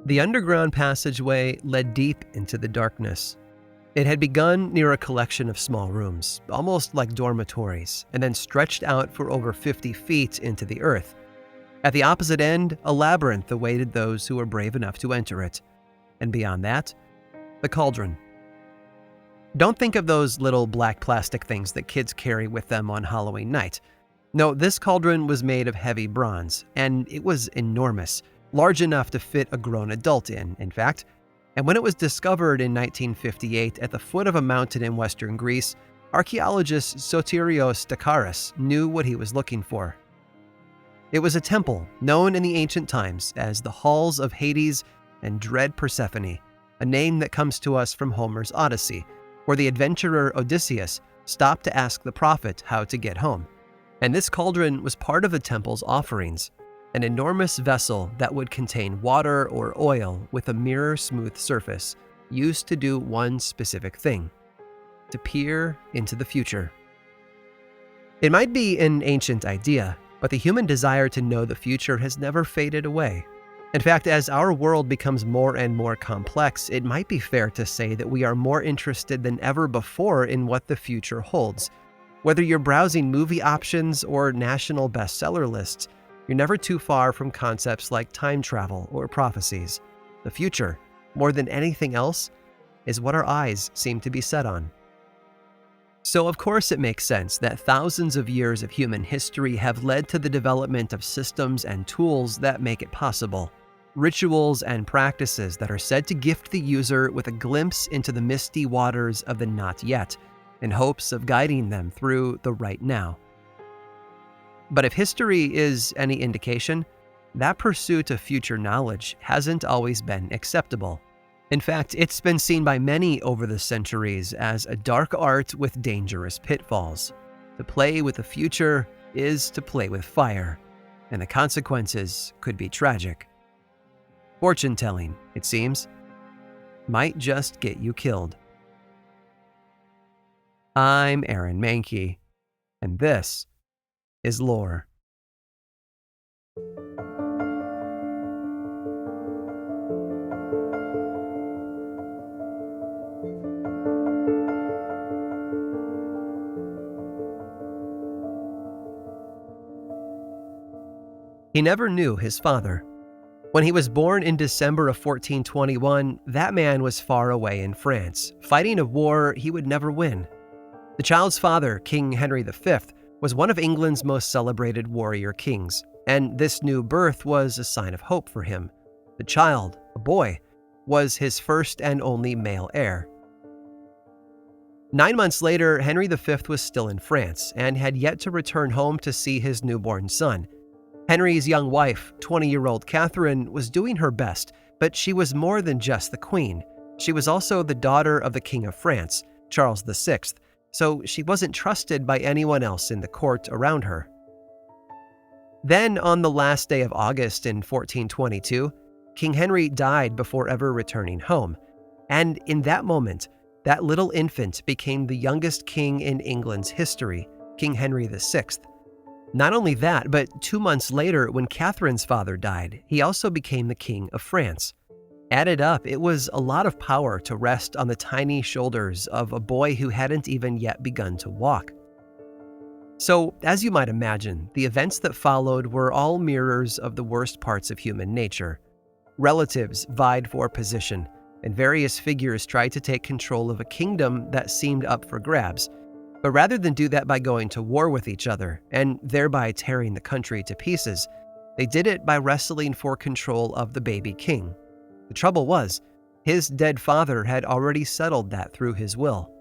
The underground passageway led deep into the darkness. It had begun near a collection of small rooms, almost like dormitories, and then stretched out for over 50 feet into the earth. At the opposite end, a labyrinth awaited those who were brave enough to enter it. And beyond that, the cauldron. Don't think of those little black plastic things that kids carry with them on Halloween night. No, this cauldron was made of heavy bronze, and it was enormous, large enough to fit a grown adult in fact. And when it was discovered in 1958 at the foot of a mountain in western Greece, archaeologist Sotirios Dakaris knew what he was looking for. It was a temple known in the ancient times as the Halls of Hades and Dread Persephone, a name that comes to us from Homer's Odyssey, where the adventurer Odysseus stopped to ask the prophet how to get home. And this cauldron was part of the temple's offerings, an enormous vessel that would contain water or oil with a mirror-smooth surface, used to do one specific thing: to peer into the future. It might be an ancient idea, but the human desire to know the future has never faded away. In fact, as our world becomes more and more complex, it might be fair to say that we are more interested than ever before in what the future holds. Whether you're browsing movie options or national bestseller lists, you're never too far from concepts like time travel or prophecies. The future, more than anything else, is what our eyes seem to be set on. So of course it makes sense that thousands of years of human history have led to the development of systems and tools that make it possible. Rituals and practices that are said to gift the user with a glimpse into the misty waters of the not yet, in hopes of guiding them through the right now. But if history is any indication, that pursuit of future knowledge hasn't always been acceptable. In fact, it's been seen by many over the centuries as a dark art with dangerous pitfalls. To play with the future is to play with fire, and the consequences could be tragic. Fortune-telling, it seems, might just get you killed. I'm Aaron Mankey, and this is Lore. He never knew his father. When he was born in December of 1421, that man was far away in France, fighting a war he would never win. The child's father, King Henry V, was one of England's most celebrated warrior kings, and this new birth was a sign of hope for him. The child, a boy, was his first and only male heir. 9 months later, Henry V was still in France and had yet to return home to see his newborn son. Henry's young wife, 20-year-old Catherine, was doing her best, but she was more than just the queen. She was also the daughter of the King of France, Charles VI, so she wasn't trusted by anyone else in the court around her. Then, on the last day of August in 1422, King Henry died before ever returning home, and in that moment, that little infant became the youngest king in England's history, King Henry VI. Not only that, but 2 months later, when Catherine's father died, he also became the King of France. Added up, it was a lot of power to rest on the tiny shoulders of a boy who hadn't even yet begun to walk. So, as you might imagine, the events that followed were all mirrors of the worst parts of human nature. Relatives vied for position, and various figures tried to take control of a kingdom that seemed up for grabs. But rather than do that by going to war with each other, and thereby tearing the country to pieces, they did it by wrestling for control of the baby king. The trouble was, his dead father had already settled that through his will.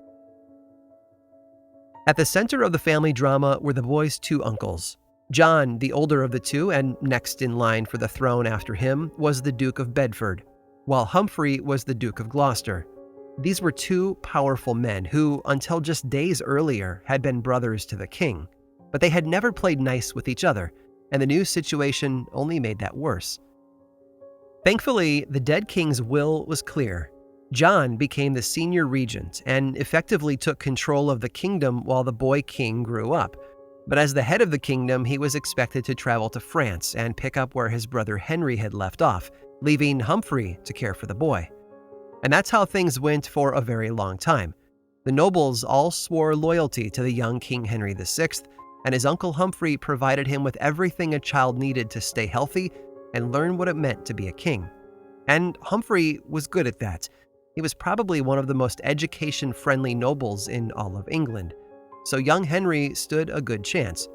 At the center of the family drama were the boy's two uncles. John, the older of the two, and next in line for the throne after him, was the Duke of Bedford, while Humphrey was the Duke of Gloucester. These were two powerful men who, until just days earlier, had been brothers to the king. But they had never played nice with each other, and the new situation only made that worse. Thankfully, the dead king's will was clear. John became the senior regent and effectively took control of the kingdom while the boy king grew up. But as the head of the kingdom, he was expected to travel to France and pick up where his brother Henry had left off, leaving Humphrey to care for the boy. And that's how things went for a very long time. The nobles all swore loyalty to the young King Henry VI, and his uncle Humphrey provided him with everything a child needed to stay healthy and learn what it meant to be a king. And Humphrey was good at that. He was probably one of the most education-friendly nobles in all of England, so young Henry stood a good chance.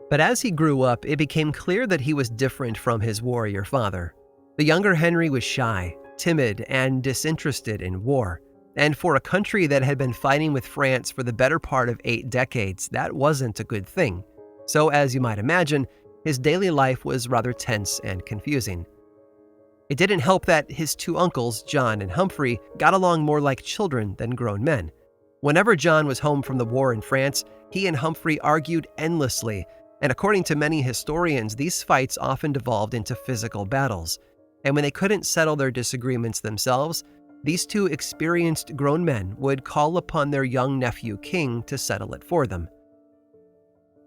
But as he grew up, it became clear that he was different from his warrior father. The younger Henry was shy, timid, and disinterested in war. And for a country that had been fighting with France for the better part of 8 decades, that wasn't a good thing. So as you might imagine, his daily life was rather tense and confusing. It didn't help that his 2 uncles, John and Humphrey, got along more like children than grown men. Whenever John was home from the war in France, he and Humphrey argued endlessly, and according to many historians, these fights often devolved into physical battles. And when they couldn't settle their disagreements themselves, these 2 experienced grown men would call upon their young nephew King to settle it for them.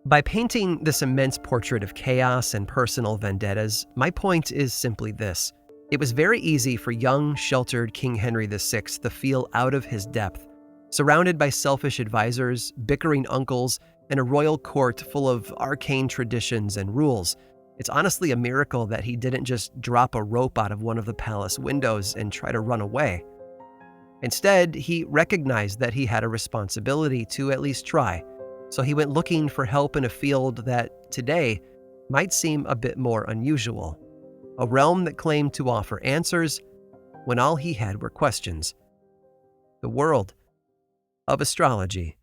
By painting this immense portrait of chaos and personal vendettas, my point is simply this. It was very easy for young, sheltered King Henry VI to feel out of his depth, surrounded by selfish advisors, bickering uncles, and a royal court full of arcane traditions and rules. It's honestly a miracle that he didn't just drop a rope out of one of the palace windows and try to run away. Instead, he recognized that he had a responsibility to at least try, so he went looking for help in a field that, today, might seem a bit more unusual. A realm that claimed to offer answers when all he had were questions. The world of astrology.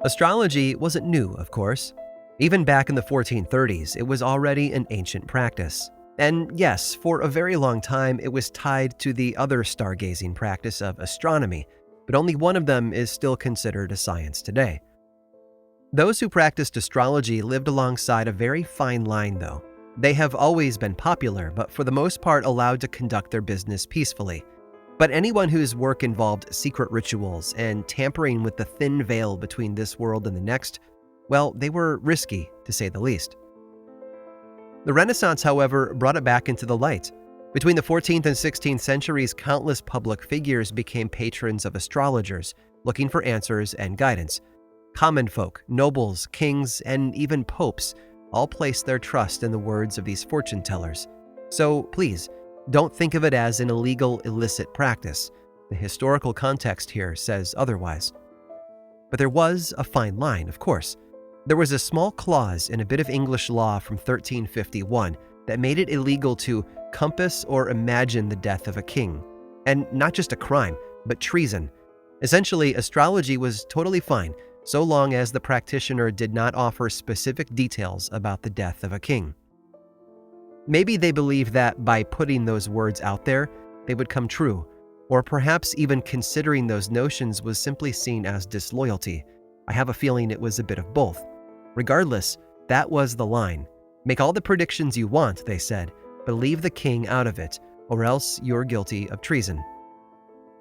Astrology wasn't new, of course. Even back in the 1430s, it was already an ancient practice. And yes, for a very long time, it was tied to the other stargazing practice of astronomy, but only one of them is still considered a science today. Those who practiced astrology lived alongside a very fine line, though. They have always been popular, but for the most part allowed to conduct their business peacefully. But anyone whose work involved secret rituals and tampering with the thin veil between this world and the next, well, they were risky, to say the least. The Renaissance, however, brought it back into the light. Between the 14th and 16th centuries, countless public figures became patrons of astrologers, looking for answers and guidance. Common folk, nobles, kings, and even popes all placed their trust in the words of these fortune tellers. So please, don't think of it as an illegal, illicit practice. The historical context here says otherwise. But there was a fine line, of course. There was a small clause in a bit of English law from 1351 that made it illegal to compass or imagine the death of a king. And not just a crime, but treason. Essentially, astrology was totally fine, so long as the practitioner did not offer specific details about the death of a king. Maybe they believed that by putting those words out there, they would come true, or perhaps even considering those notions was simply seen as disloyalty. I have a feeling it was a bit of both. Regardless, that was the line. Make all the predictions you want, they said, but leave the king out of it, or else you're guilty of treason.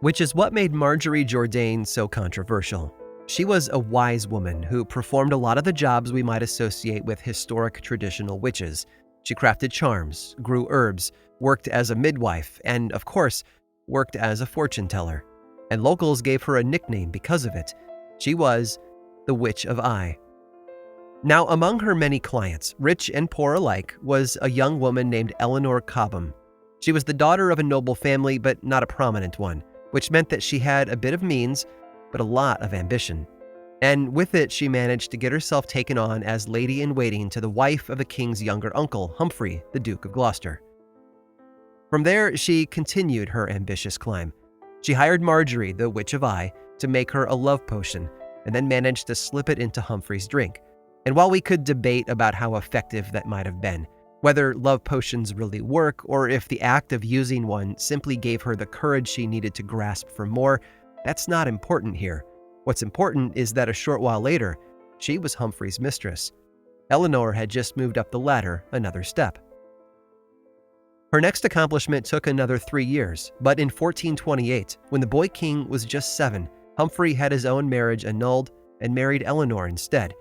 Which is what made Marjorie Jourdain so controversial. She was a wise woman who performed a lot of the jobs we might associate with historic traditional witches. She crafted charms, grew herbs, worked as a midwife, and, of course, worked as a fortune teller. And locals gave her a nickname because of it. She was the Witch of Eye. Now, among her many clients, rich and poor alike, was a young woman named Eleanor Cobham. She was the daughter of a noble family, but not a prominent one, which meant that she had a bit of means, but a lot of ambition. And with it, she managed to get herself taken on as lady-in-waiting to the wife of the king's younger uncle, Humphrey, the Duke of Gloucester. From there, she continued her ambitious climb. She hired Marjorie, the Witch of Eye, to make her a love potion, and then managed to slip it into Humphrey's drink. And while we could debate about how effective that might have been, whether love potions really work, or if the act of using one simply gave her the courage she needed to grasp for more, that's not important here. What's important is that a short while later, she was Humphrey's mistress. Eleanor had just moved up the ladder another step. Her next accomplishment took another 3 years, but in 1428, when the boy king was just 7, Humphrey had his own marriage annulled and married Eleanor instead.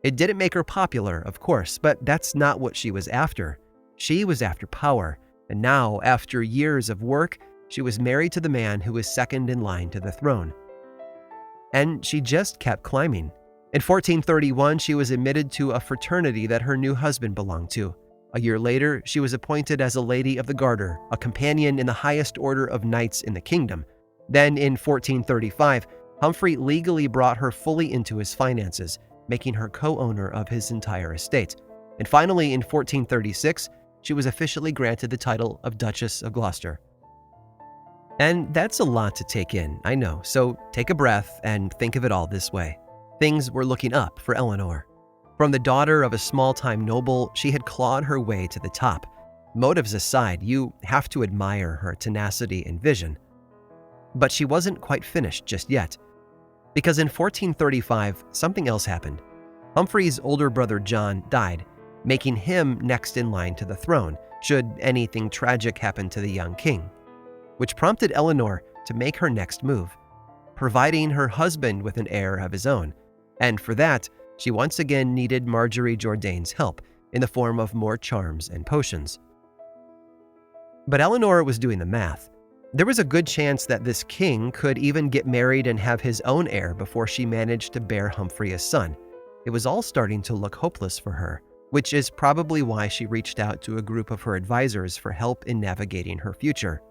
It didn't make her popular, of course, but that's not what she was after. She was after power, and now, after years of work, she was married to the man who was second in line to the throne. And she just kept climbing. In 1431, she was admitted to a fraternity that her new husband belonged to. A year later, she was appointed as a Lady of the Garter, a companion in the highest order of knights in the kingdom. Then, in 1435, Humphrey legally brought her fully into his finances, making her co-owner of his entire estate. And finally, in 1436, she was officially granted the title of Duchess of Gloucester. And that's a lot to take in, I know, so take a breath and think of it all this way. Things were looking up for Eleanor. From the daughter of a small-time noble, she had clawed her way to the top. Motives aside, you have to admire her tenacity and vision. But she wasn't quite finished just yet. Because in 1435, something else happened. Humphrey's older brother John died, making him next in line to the throne, should anything tragic happen to the young king, which prompted Eleanor to make her next move, providing her husband with an heir of his own. And for that, she once again needed Marjorie Jourdain's help in the form of more charms and potions. But Eleanor was doing the math. There was a good chance that this king could even get married and have his own heir before she managed to bear Humphrey a son. It was all starting to look hopeless for her, which is probably why she reached out to a group of her advisors for help in navigating her future.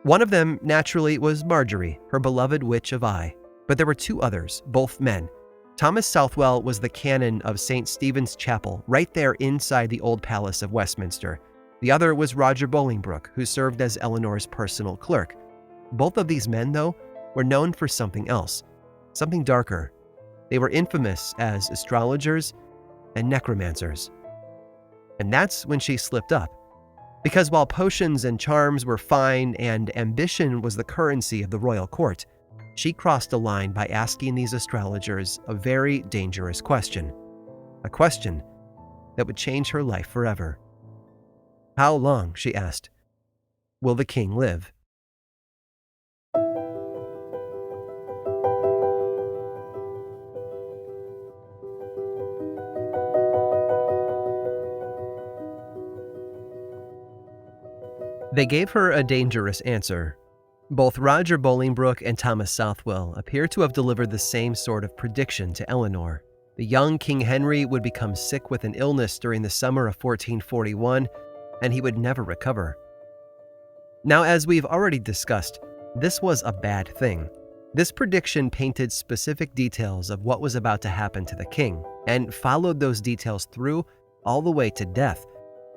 One of them, naturally, was Marjorie, her beloved Witch of Eye. But there were 2 others, both men. Thomas Southwell was the canon of St. Stephen's Chapel, right there inside the Old Palace of Westminster. The other was Roger Bolingbroke, who served as Eleanor's personal clerk. Both of these men, though, were known for something else, something darker. They were infamous as astrologers and necromancers. And that's when she slipped up. Because while potions and charms were fine and ambition was the currency of the royal court, she crossed a line by asking these astrologers a very dangerous question. A question that would change her life forever. How long, she asked, will the king live? They gave her a dangerous answer. Both Roger Bolingbroke and Thomas Southwell appear to have delivered the same sort of prediction to Eleanor. The young King Henry would become sick with an illness during the summer of 1441, and he would never recover. Now, as we've already discussed, this was a bad thing. This prediction painted specific details of what was about to happen to the king, and followed those details through all the way to death.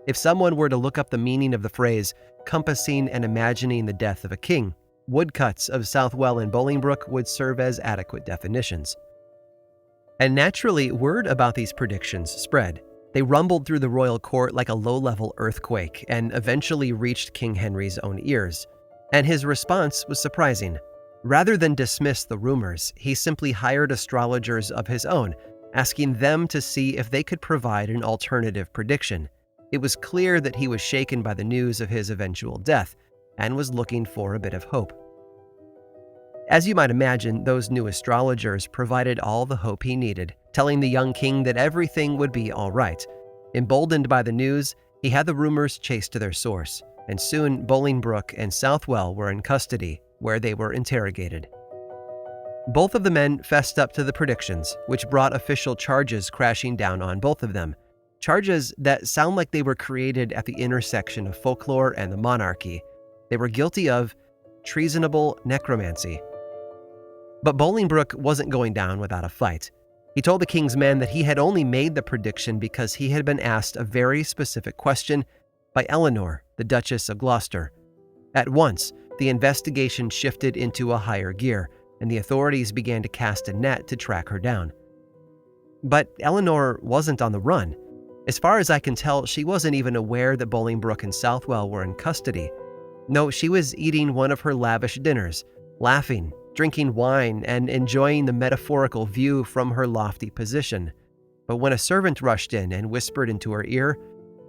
If someone were to look up the meaning of the phrase, compassing and imagining the death of a king, woodcuts of Southwell and Bolingbroke would serve as adequate definitions. And naturally, word about these predictions spread. They rumbled through the royal court like a low-level earthquake and eventually reached King Henry's own ears. And his response was surprising. Rather than dismiss the rumors, he simply hired astrologers of his own, asking them to see if they could provide an alternative prediction. It was clear that he was shaken by the news of his eventual death and was looking for a bit of hope. As you might imagine, those new astrologers provided all the hope he needed, telling the young king that everything would be all right. Emboldened by the news, he had the rumors chased to their source, and soon Bolingbroke and Southwell were in custody, where they were interrogated. Both of the men fessed up to the predictions, which brought official charges crashing down on both of them. Charges that sound like they were created at the intersection of folklore and the monarchy. They were guilty of treasonable necromancy. But Bolingbroke wasn't going down without a fight. He told the king's men that he had only made the prediction because he had been asked a very specific question by Eleanor, the Duchess of Gloucester. At once, the investigation shifted into a higher gear, and the authorities began to cast a net to track her down. But Eleanor wasn't on the run. As far as I can tell, she wasn't even aware that Bolingbroke and Southwell were in custody. No, she was eating one of her lavish dinners, laughing, drinking wine, and enjoying the metaphorical view from her lofty position. But when a servant rushed in and whispered into her ear,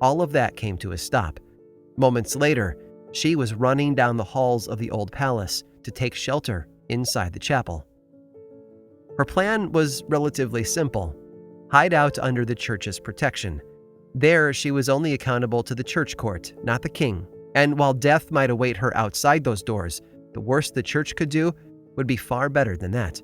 all of that came to a stop. Moments later, she was running down the halls of the old palace to take shelter inside the chapel. Her plan was relatively simple: hide out under the church's protection. There, she was only accountable to the church court, not the king, and while death might await her outside those doors, the worst the church could do would be far better than that.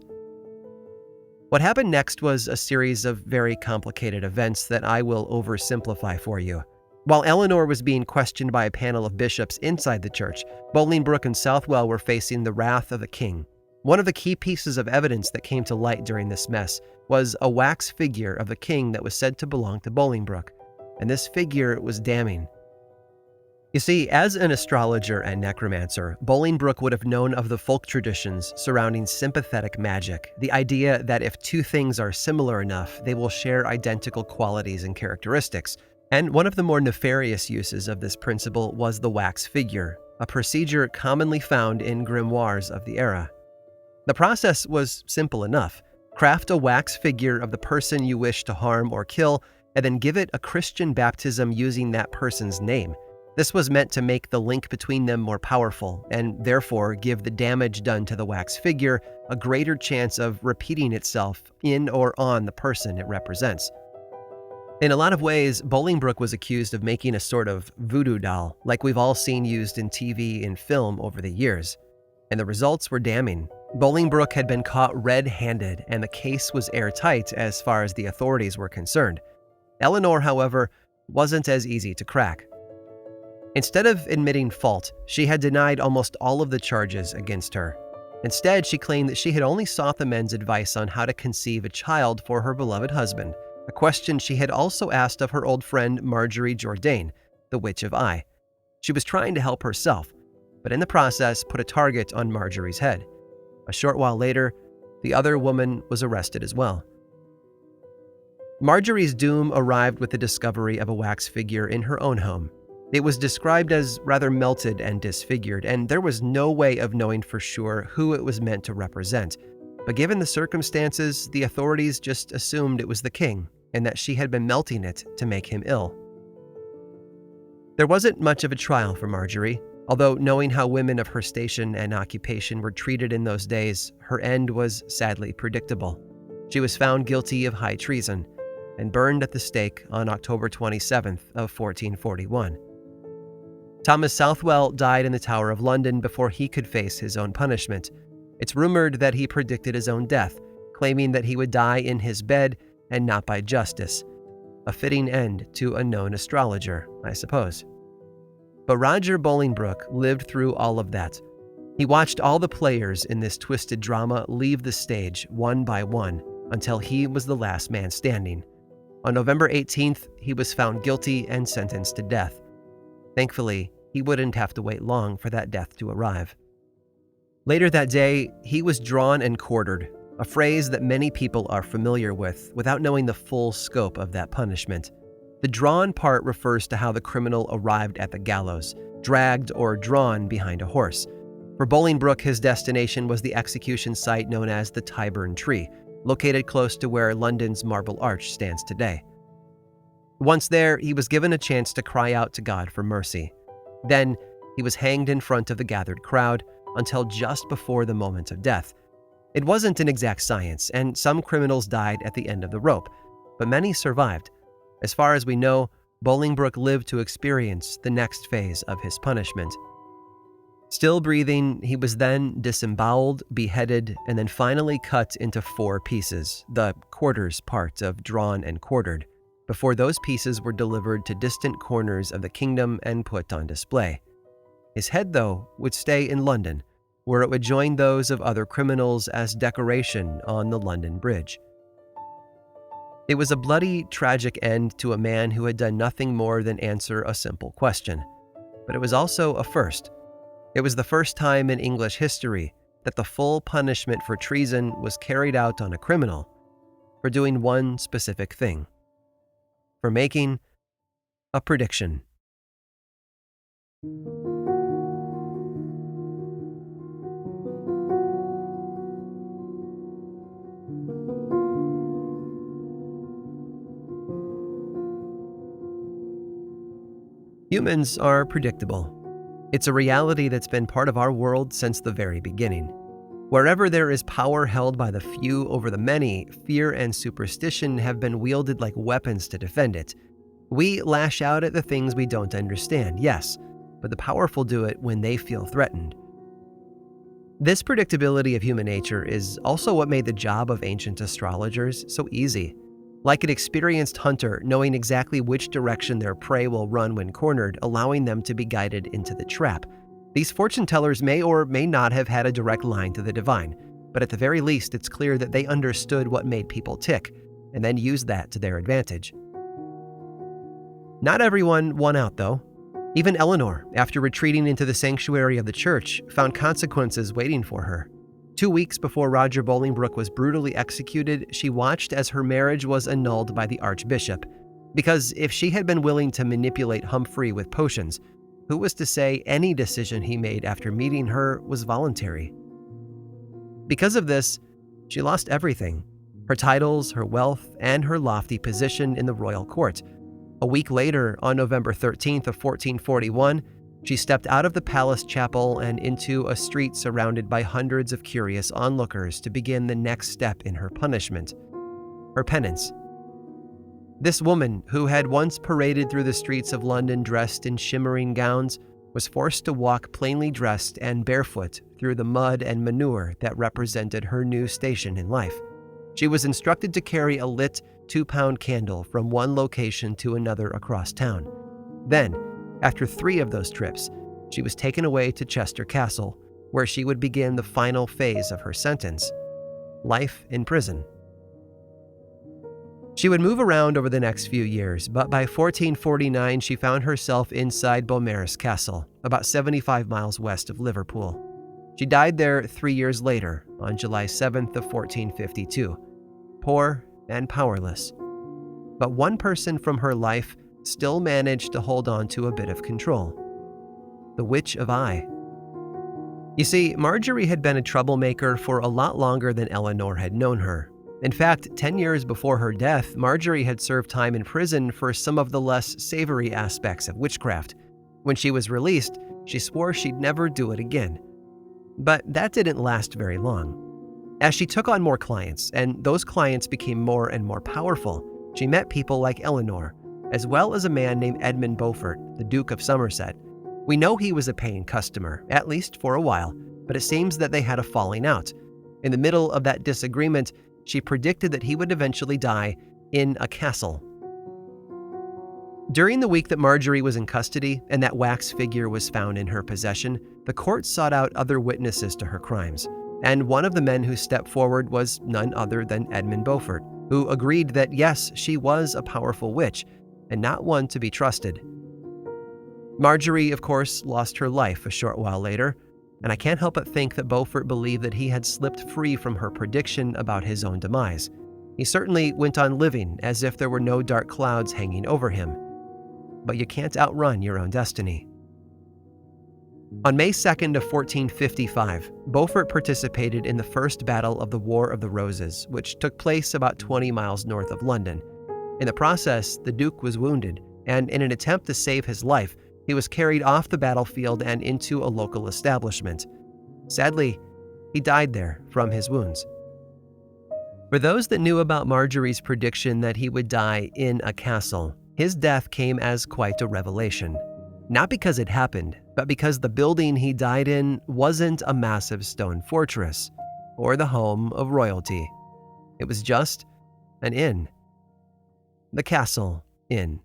What happened next was a series of very complicated events that I will oversimplify for you. While Eleanor was being questioned by a panel of bishops inside the church, Bolingbroke and Southwell were facing the wrath of the king. One of the key pieces of evidence that came to light during this mess was a wax figure of the king that was said to belong to Bolingbroke, and this figure was damning. You see, as an astrologer and necromancer, Bolingbroke would have known of the folk traditions surrounding sympathetic magic, the idea that if two things are similar enough, they will share identical qualities and characteristics. And one of the more nefarious uses of this principle was the wax figure, a procedure commonly found in grimoires of the era. The process was simple enough. Craft a wax figure of the person you wish to harm or kill, and then give it a Christian baptism using that person's name. This was meant to make the link between them more powerful, and therefore give the damage done to the wax figure a greater chance of repeating itself in or on the person it represents. In a lot of ways, Bolingbroke was accused of making a sort of voodoo doll, like we've all seen used in TV and film over the years. And the results were damning. Bolingbroke had been caught red-handed, and the case was airtight as far as the authorities were concerned. Eleanor, however, wasn't as easy to crack. Instead of admitting fault, she had denied almost all of the charges against her. Instead, she claimed that she had only sought the men's advice on how to conceive a child for her beloved husband, a question she had also asked of her old friend Marjorie Jourdain, the Witch of Eye. She was trying to help herself, but in the process put a target on Marjorie's head. A short while later, the other woman was arrested as well. Marjorie's doom arrived with the discovery of a wax figure in her own home. It was described as rather melted and disfigured, and there was no way of knowing for sure who it was meant to represent. But given the circumstances, the authorities just assumed it was the king, and that she had been melting it to make him ill. There wasn't much of a trial for Marjorie, although knowing how women of her station and occupation were treated in those days, her end was sadly predictable. She was found guilty of high treason and burned at the stake on October 27th of 1441. Thomas Southwell died in the Tower of London before he could face his own punishment. It's rumored that he predicted his own death, claiming that he would die in his bed and not by justice. A fitting end to a known astrologer, I suppose. But Roger Bolingbroke lived through all of that. He watched all the players in this twisted drama leave the stage one by one until he was the last man standing. On November 18th, he was found guilty and sentenced to death. Thankfully, he wouldn't have to wait long for that death to arrive. Later that day, he was drawn and quartered, a phrase that many people are familiar with without knowing the full scope of that punishment. The drawn part refers to how the criminal arrived at the gallows, dragged or drawn behind a horse. For Bolingbroke, his destination was the execution site known as the Tyburn Tree, located close to where London's Marble Arch stands today. Once there, he was given a chance to cry out to God for mercy. Then, he was hanged in front of the gathered crowd until just before the moment of death. It wasn't an exact science, and some criminals died at the end of the rope, but many survived. As far as we know, Bolingbroke lived to experience the next phase of his punishment. Still breathing, he was then disemboweled, beheaded, and then finally cut into 4 pieces, the quarters part of drawn and quartered, before those pieces were delivered to distant corners of the kingdom and put on display. His head, though, would stay in London, where it would join those of other criminals as decoration on the London Bridge. It was a bloody, tragic end to a man who had done nothing more than answer a simple question. But it was also a first. It was the first time in English history that the full punishment for treason was carried out on a criminal for doing one specific thing: for making a prediction. Humans are predictable. It's a reality that's been part of our world since the very beginning. Wherever there is power held by the few over the many, fear and superstition have been wielded like weapons to defend it. We lash out at the things we don't understand, yes, but the powerful do it when they feel threatened. This predictability of human nature is also what made the job of ancient astrologers so easy. Like an experienced hunter knowing exactly which direction their prey will run when cornered, allowing them to be guided into the trap. These fortune tellers may or may not have had a direct line to the divine, but at the very least it's clear that they understood what made people tick, and then used that to their advantage. Not everyone won out, though. Even Eleanor, after retreating into the sanctuary of the church, found consequences waiting for her. 2 weeks before Roger Bolingbroke was brutally executed, she watched as her marriage was annulled by the Archbishop. Because if she had been willing to manipulate Humphrey with potions, who was to say any decision he made after meeting her was voluntary? Because of this, she lost everything: her titles, her wealth, and her lofty position in the royal court. A week later, on November 13th of 1441, she stepped out of the palace chapel and into a street surrounded by hundreds of curious onlookers to begin the next step in her punishment, her penance. This woman, who had once paraded through the streets of London dressed in shimmering gowns, was forced to walk plainly dressed and barefoot through the mud and manure that represented her new station in life. She was instructed to carry a lit 2-pound candle from one location to another across town. Then, after 3 of those trips, she was taken away to Chester Castle, where she would begin the final phase of her sentence: life in prison. She would move around over the next few years, but by 1449 she found herself inside Beaumaris Castle, about 75 miles west of Liverpool. She died there 3 years later, on July 7th of 1452, poor and powerless. But one person from her life still managed to hold on to a bit of control: the Witch of Eye. You see, Marjorie had been a troublemaker for a lot longer than Eleanor had known her. In fact, 10 years before her death, Marjorie had served time in prison for some of the less savory aspects of witchcraft. When she was released, she swore she'd never do it again. But that didn't last very long. As she took on more clients, and those clients became more and more powerful, she met people like Eleanor, as well as a man named Edmund Beaufort, the Duke of Somerset. We know he was a paying customer, at least for a while, but it seems that they had a falling out. In the middle of that disagreement, she predicted that he would eventually die in a castle. During the week that Marjorie was in custody and that wax figure was found in her possession, the court sought out other witnesses to her crimes, and one of the men who stepped forward was none other than Edmund Beaufort, who agreed that yes, she was a powerful witch, and not one to be trusted. Marjorie, of course, lost her life a short while later, and I can't help but think that Beaufort believed that he had slipped free from her prediction about his own demise. He certainly went on living as if there were no dark clouds hanging over him. But you can't outrun your own destiny. On May 2nd of 1455, Beaufort participated in the First Battle of the War of the Roses, which took place about 20 miles north of London. In the process, the Duke was wounded, and in an attempt to save his life, he was carried off the battlefield and into a local establishment. Sadly, he died there from his wounds. For those that knew about Marjorie's prediction that he would die in a castle, his death came as quite a revelation. Not because it happened, but because the building he died in wasn't a massive stone fortress or the home of royalty. It was just an inn. The Castle Inn.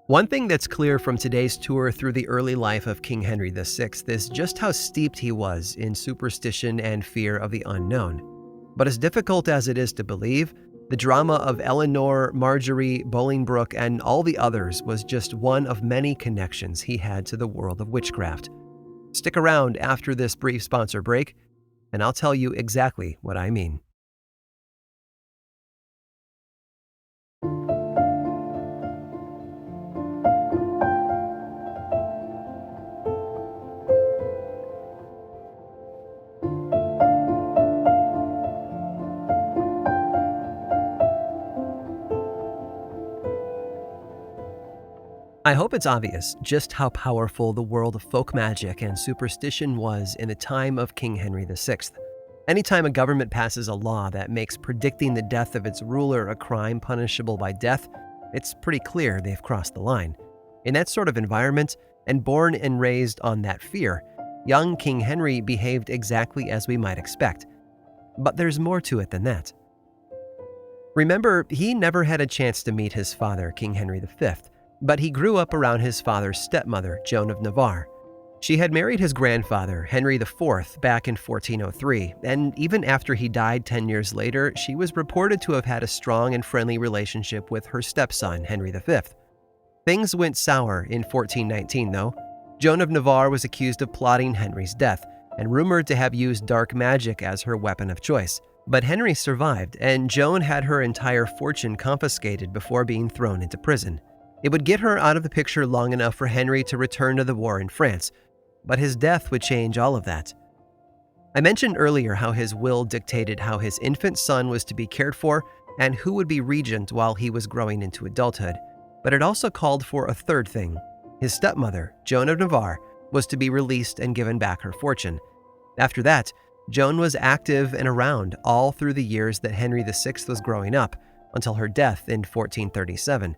One thing that's clear from today's tour through the early life of King Henry VI is just how steeped he was in superstition and fear of the unknown. But as difficult as it is to believe, the drama of Eleanor, Marjorie, Bolingbroke, and all the others was just one of many connections he had to the world of witchcraft. Stick around after this brief sponsor break, and I'll tell you exactly what I mean. I hope it's obvious just how powerful the world of folk magic and superstition was in the time of King Henry VI. Anytime a government passes a law that makes predicting the death of its ruler a crime punishable by death, it's pretty clear they've crossed the line. In that sort of environment, and born and raised on that fear, young King Henry behaved exactly as we might expect. But there's more to it than that. Remember, he never had a chance to meet his father, King Henry V, but he grew up around his father's stepmother, Joan of Navarre. She had married his grandfather, Henry IV, back in 1403, and even after he died 10 years later, she was reported to have had a strong and friendly relationship with her stepson, Henry V. Things went sour in 1419, though. Joan of Navarre was accused of plotting Henry's death, and rumored to have used dark magic as her weapon of choice. But Henry survived, and Joan had her entire fortune confiscated before being thrown into prison. It would get her out of the picture long enough for Henry to return to the war in France, but his death would change all of that. I mentioned earlier how his will dictated how his infant son was to be cared for and who would be regent while he was growing into adulthood, but it also called for a third thing. His stepmother, Joan of Navarre, was to be released and given back her fortune. After that, Joan was active and around all through the years that Henry VI was growing up, until her death in 1437.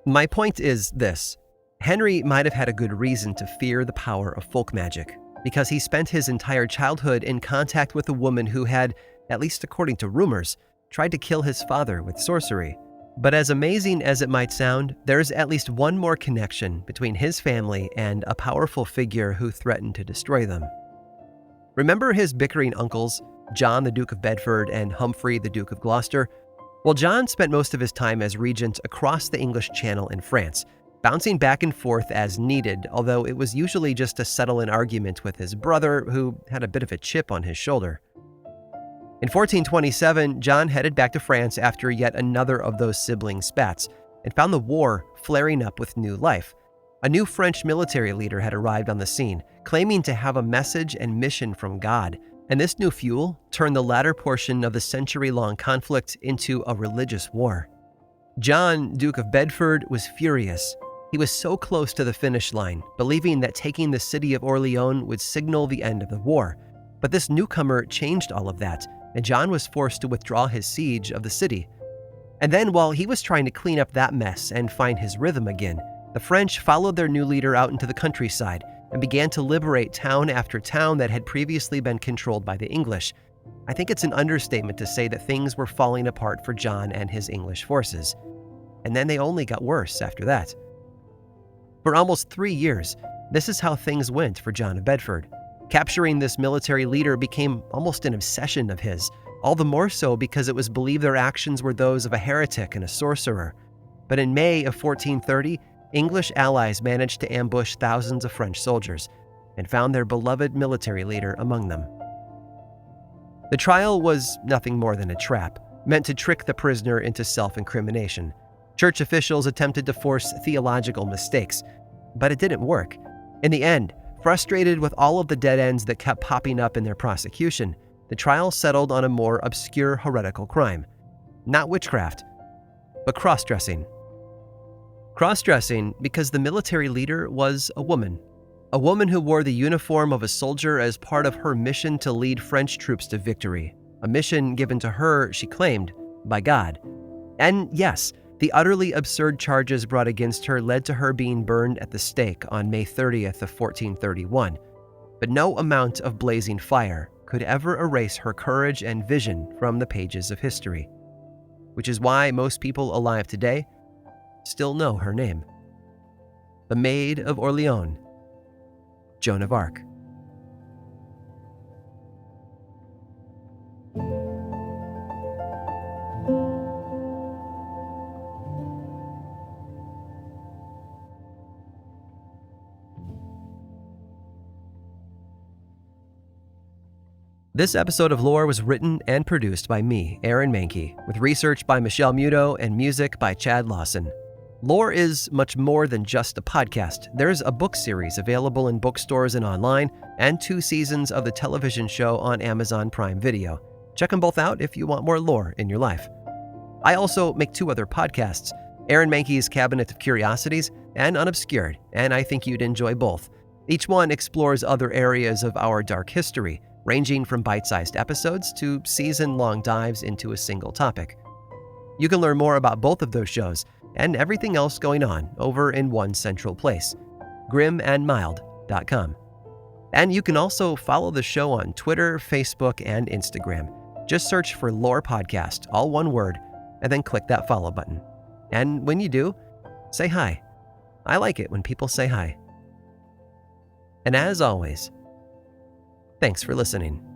My point is this. Henry might have had a good reason to fear the power of folk magic, because he spent his entire childhood in contact with a woman who had, at least according to rumors, tried to kill his father with sorcery. But as amazing as it might sound, there's at least one more connection between his family and a powerful figure who threatened to destroy them. Remember his bickering uncles, John the Duke of Bedford and Humphrey the Duke of Gloucester? Well, John spent most of his time as regent across the English Channel in France, bouncing back and forth as needed, although it was usually just to settle an argument with his brother, who had a bit of a chip on his shoulder. In 1427, John headed back to France after yet another of those sibling spats, and found the war flaring up with new life. A new French military leader had arrived on the scene, claiming to have a message and mission from God, and this new fuel turned the latter portion of the century-long conflict into a religious war. John, Duke of Bedford, was furious. He was so close to the finish line, believing that taking the city of Orleans would signal the end of the war. But this newcomer changed all of that, and John was forced to withdraw his siege of the city. And then, while he was trying to clean up that mess and find his rhythm again, the French followed their new leader out into the countryside and began to liberate town after town that had previously been controlled by the English. I think it's an understatement to say that things were falling apart for John and his English forces. And then they only got worse after that. For almost 3 years, this is how things went for John of Bedford. Capturing this military leader became almost an obsession of his, all the more so because it was believed their actions were those of a heretic and a sorcerer. But in May of 1430, English allies managed to ambush thousands of French soldiers and found their beloved military leader among them. The trial was nothing more than a trap, meant to trick the prisoner into self-incrimination. Church officials attempted to force theological mistakes, but it didn't work. In the end, frustrated with all of the dead ends that kept popping up in their prosecution, the trial settled on a more obscure heretical crime. Not witchcraft, but cross-dressing. Cross-dressing because the military leader was a woman who wore the uniform of a soldier as part of her mission to lead French troops to victory, a mission given to her, she claimed, by God. And yes, the utterly absurd charges brought against her led to her being burned at the stake on May 30th of 1431. But no amount of blazing fire could ever erase her courage and vision from the pages of history, which is why most people alive today still know her name. The Maid of Orleans, Joan of Arc. This episode of Lore was written and produced by me, Aaron Mahnke, with research by Michelle Muto and music by Chad Lawson. Lore is much more than just a podcast. There's a book series available in bookstores and online, and 2 seasons of the television show on Amazon Prime Video. Check them both out if you want more lore in your life. I also make 2 other podcasts. Aaron Mahnke's Cabinet of Curiosities, and Unobscured, and I think you'd enjoy both. Each one explores other areas of our dark history, ranging from bite-sized episodes to season-long dives into a single topic. You can learn more about both of those shows and everything else going on over in one central place, grimandmild.com. And you can also follow the show on Twitter, Facebook, and Instagram. Just search for Lore Podcast, all one word, and then click that follow button. And when you do, say hi. I like it when people say hi. And as always, thanks for listening.